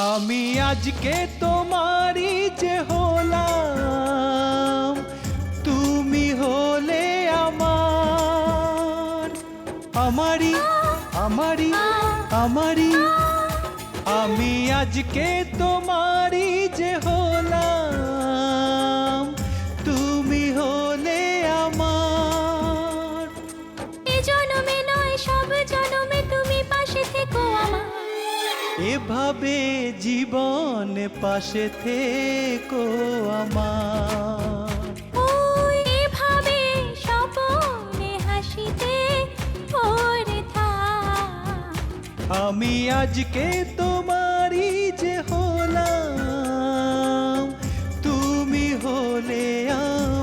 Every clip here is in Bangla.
আমি আজকে তোমারই যে হলাম, তুমি হলে আমার, আমারই আমারই আমারই। আমি আজকে তোমারই যে হলাম, তুমি হলে আমার। এ জনমে নয় সব জনমে তুমি পাশে থেকো আমার। এভাবে জীবনে পাশে থেকো আমার। ওই এভাবে স্বপনে হাসিতে ভরে থাক। আমি আজকে তোমারই যে হলাম, তুমি হলে আমার।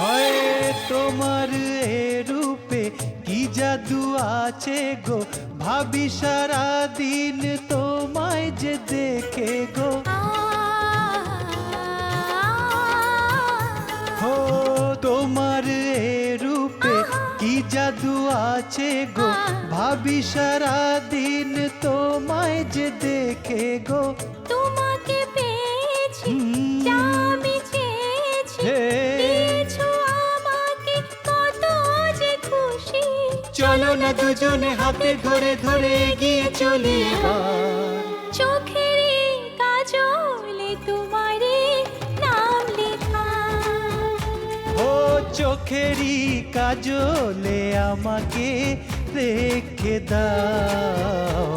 হয় তোমার এ রূপে কি জাদু আছে গো, ভাবি সারা দিন তোমায় যে দেখে গো। হো তোমার এ রূপে কি জাদু আছে গো, ভাবি সারা দিন তোমায় যে দেখে গো। তোমাকে পেয়েছি যা আমি চেয়েছি, দিয়েছো আমাকে কত যে খুশি। চলো না দুজনে হাতে ধরে ধরে এগিয়ে চলি এবার। চোখেরই কাজলে তোমারই নাম লেখা। ও চোখেরই কাজলে আমাকে রেখে দাও।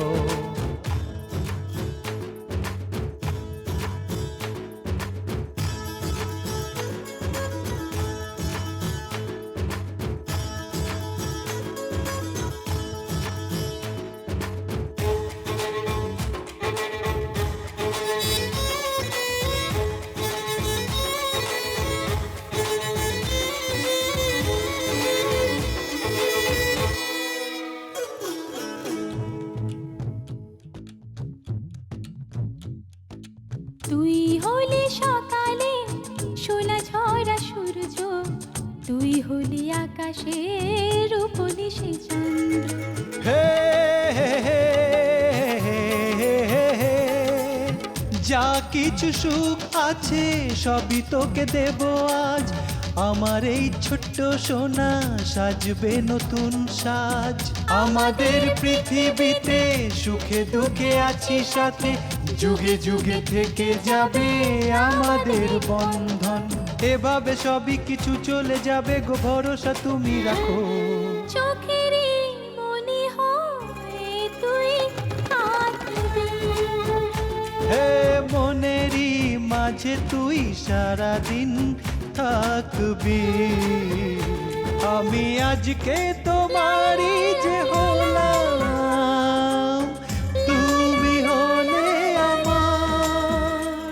তুই হলি সকালে সোনা ঝরা সূর্য, তুই হলি আকাশের রূপলি সে চন্দ্র। হে হে হে হে হে হে, যা কিছু সুখ আছে সবই তোকে দেব আজ। আমার এই ছোট্ট সোনা সাজবে নতুন সাজ। আমাদের পৃথিবীতে সুখে দুঃখে আছি সাথে, যুগে যুগে থেকে যাবে আমাদের বন্ধন। এভাবে সবই কিছু চলে যাবে গো, ভরসা তুমি রাখো। চোখেরই মনে হয় তুই থাকবি, হে মনেরই মাঝে তুই সারাদিন থাকবি। আমি আজকে তোমারই যে হলাম, তুমি হলে আমার।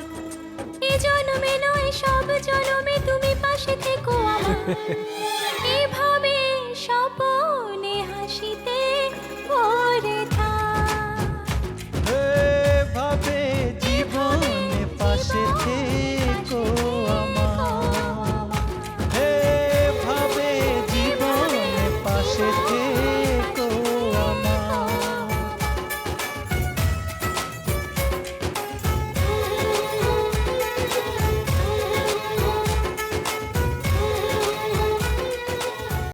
এ জনমে নয় সব জনমে তুমি পাশে থেকো আমার।